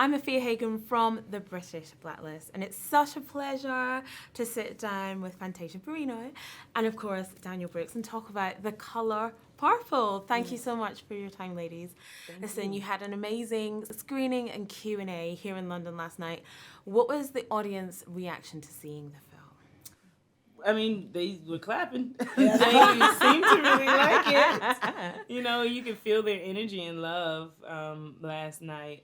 I'm Afua Hagan from the British Blacklist, and it's such a pleasure to sit down with Fantasia Barrino and, of course, Danielle Brooks and talk about The Color Purple. Thank you so much for your time, ladies. Listen, you had an amazing screening and Q&A here in London last night. What was the audience reaction to seeing the film? I mean, they were clapping. They seemed to really like it. You know, you could feel their energy and love last night.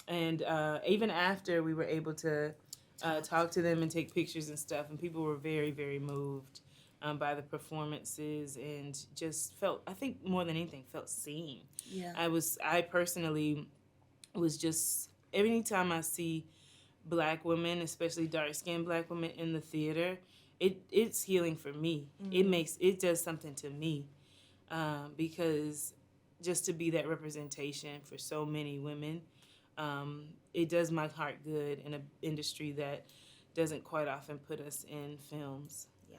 And even after, we were able to talk to them and take pictures and stuff. And people were very, very moved by the performances and just felt, I think more than anything, felt seen. Yeah. I personally was just, every time I see Black women, especially dark-skinned Black women in the theater, it's healing for me. It does something to me because just to be that representation for so many women, it does my heart good in an industry that doesn't quite often put us in films. Yeah.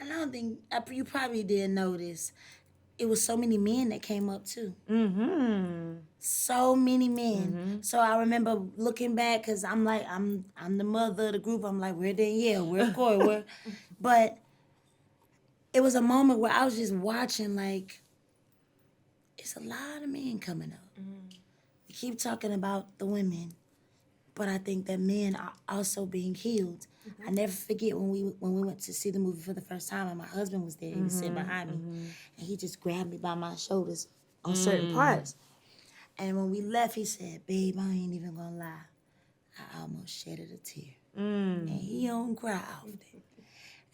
And I don't think, you probably didn't notice, it was so many men that came up too. So many men. So I remember looking back, because I'm like, I'm the mother of the group. I'm like, where Danielle? Where Corey? Where? But it was a moment where I was just watching, like, it's a lot of men coming up. We keep talking about the women, but I think that men are also being healed. I never forget when we went to see the movie for the first time, and my husband was there. He was sitting behind me, and he just grabbed me by my shoulders on certain parts. And when we left, he said, "Babe, I ain't even gonna lie, I almost shedded a tear." And he don't cry often.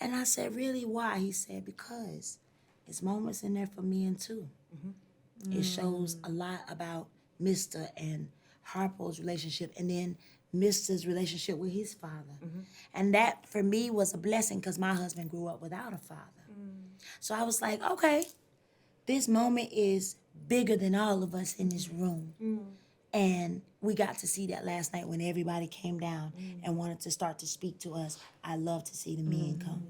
And I said, "Really, why?" He said, "Because it's moments in there for men too. It shows a lot about Mr. and Harpo's relationship, and then Mr.'s relationship with his father. And that, for me, was a blessing because my husband grew up without a father. So I was like, okay, this moment is bigger than all of us in this room. And we got to see that last night when everybody came down and wanted to start to speak to us. I love to see the men come.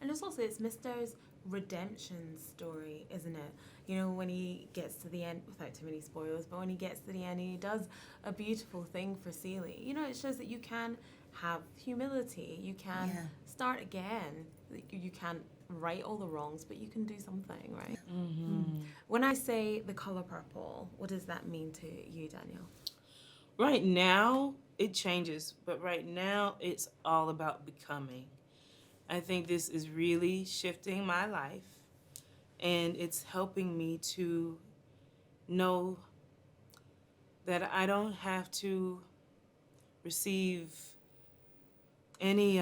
And it's also, it's Mr.'s redemption story, isn't it? You know, when he gets to the end, without too many spoilers, but when he gets to the end, he does a beautiful thing for Celie. You know, it shows that you can have humility, you can start again, you can't right all the wrongs, but you can do something, right? When I say The Color Purple, what does that mean to you, Danielle? Right now, it changes, but right now, it's all about becoming. I think this is really shifting my life, and it's helping me to know that I don't have to receive any,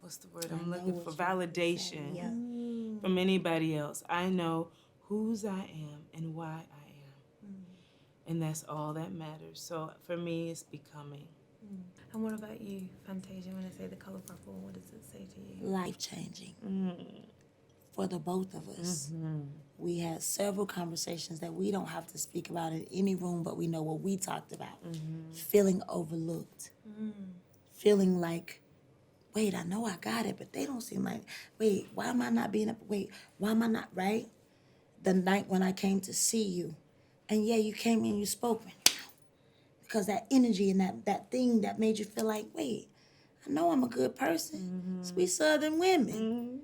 what's the word I'm looking for? Validation from anybody else. I know whose I am and why I am. And that's all that matters. So for me, it's becoming. And what about you, Fantasia? When I say The Color Purple, what does it say to you? Life-changing for the both of us. We had several conversations that we don't have to speak about in any room, but we know what we talked about. Feeling overlooked. Feeling like, wait, I know I got it, but they don't seem like, wait, why am I not being up? Wait, why am I not, right? The night when I came to see you, and yeah, you came in, you spoke, because that energy and that thing that made you feel like, wait, I know I'm a good person. Sweet Southern women.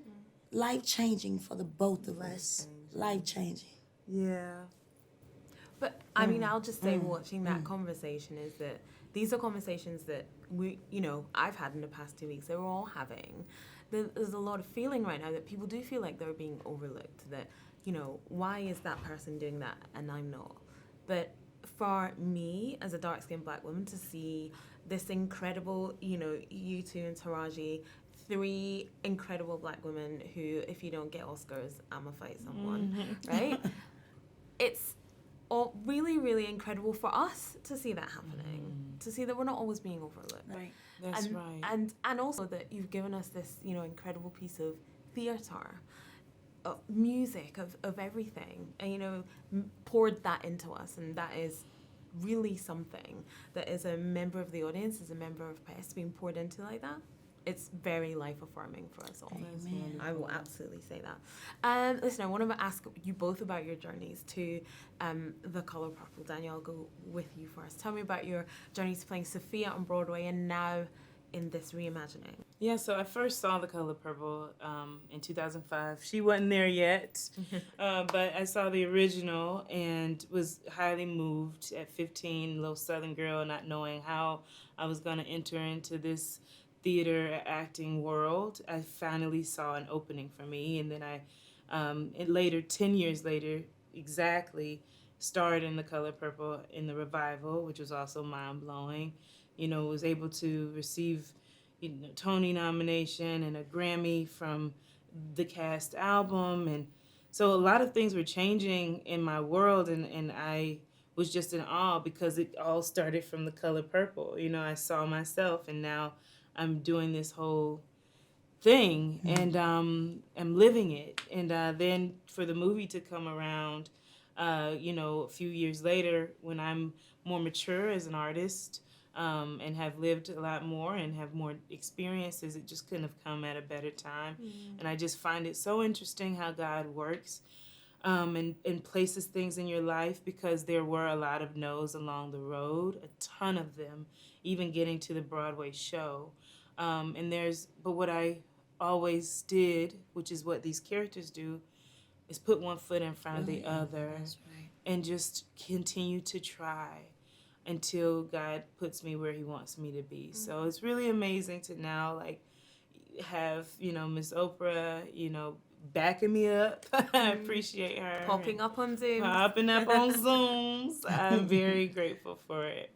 Life-changing for the both of us. Life-changing. Yeah. But, I mean, I'll just say watching that conversation is that these are conversations that I've had in the past 2 weeks. They were all having. There's a lot of feeling right now that people do feel like they're being overlooked. That, why is that person doing that and I'm not? But for me, as a dark-skinned Black woman, to see this incredible, you two and Taraji, 3 incredible Black women who, if you don't get Oscars, I'ma fight someone, right? It's all really, really incredible for us to see that happening, to see that we're not always being overlooked. Right. That's right. And also that you've given us this, incredible piece of theatre, of music, of everything, and, poured that into us, and that is really something that as a member of the audience, as a member of press, being poured into like that. it's very life affirming for us all. Amen. I will absolutely say that. Listen, I want to ask you both about your journeys to The Color Purple. Danielle, I'll go with you first. Tell me about your journeys playing Sofia on Broadway and now in this reimagining. Yeah, so I first saw The Color Purple in 2005. She wasn't there yet, but I saw the original and was highly moved at 15, little Southern girl, not knowing how I was going to enter into this theater acting world. I finally saw an opening for me, and then I, 10 years later, exactly, starred in The Color Purple in the revival, which was also mind-blowing. Was able to receive, Tony nomination and a Grammy from the cast album. And so a lot of things were changing in my world, and I was just in awe because it all started from The Color Purple. I saw myself, and now I'm doing this whole thing, and I'm living it. And then for the movie to come around, a few years later, when I'm more mature as an artist, and have lived a lot more and have more experiences, it just couldn't have come at a better time. And I just find it so interesting how God works and places things in your life, because there were a lot of no's along the road, a ton of them, even getting to the Broadway show. But what I always did, which is what these characters do, is put one foot in front of the other. That's right. And just continue to try until God puts me where he wants me to be. So it's really amazing to now have, Miss Oprah, backing me up. I appreciate her. Popping up on Zoom. Popping up on Zooms. I'm very grateful for it.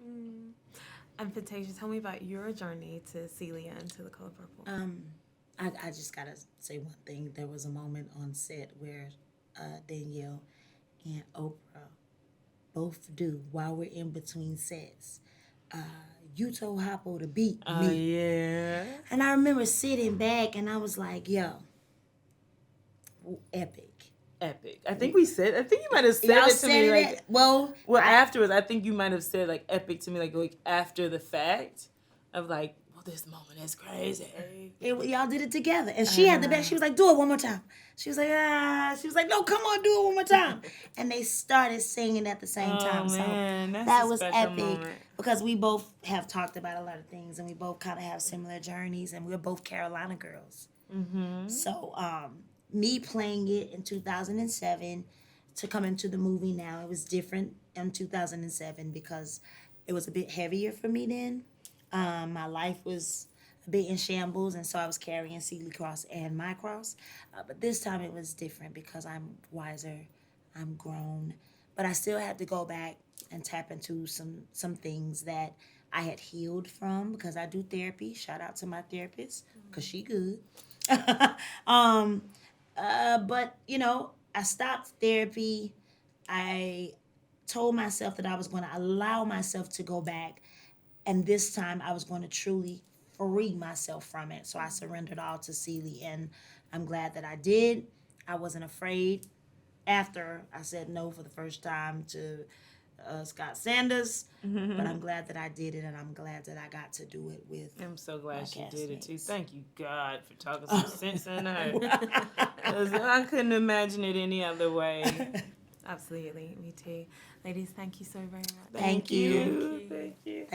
And Fantasia, tell me about your journey to Celia and to The Color Purple. I just gotta say one thing. There was a moment on set where Danielle and Oprah both do, while we're in between sets, you told Hoppo to beat me. Yeah. And I remember sitting back and I was like, yo, epic. I think you might have said Y'all it to me like, well, afterwards. I think you might have said like epic to me like after the fact of like, well, this moment is crazy. Y'all did it together, and she had the best. She was like, do it one more time. She was like, no, come on, do it one more time. And they started singing at the same time. Man, so that's that a was special epic moment. because we both have talked about a lot of things, and we both kind of have similar journeys, and we're both Carolina girls. Mm-hmm. So me playing it in 2007 to come into the movie now, it was different in 2007 because it was a bit heavier for me then. My life was a bit in shambles, and so I was carrying Celie cross and my cross. But this time it was different because I'm wiser, I'm grown. But I still had to go back and tap into some things that I had healed from because I do therapy. Shout out to my therapist because she good. But, I stopped therapy. I told myself that I was going to allow myself to go back, and this time I was going to truly free myself from it. So I surrendered all to Celie, and I'm glad that I did. I wasn't afraid after I said no for the first time to Scott Sanders, but I'm glad that I did it, and I'm glad that I got to do it with I'm so glad she did it too. castmates. Thank you, God, for talking some sense in her. 'Cause I couldn't imagine it any other way. Absolutely, me too. Ladies, thank you so very much. Thank you. Thank you.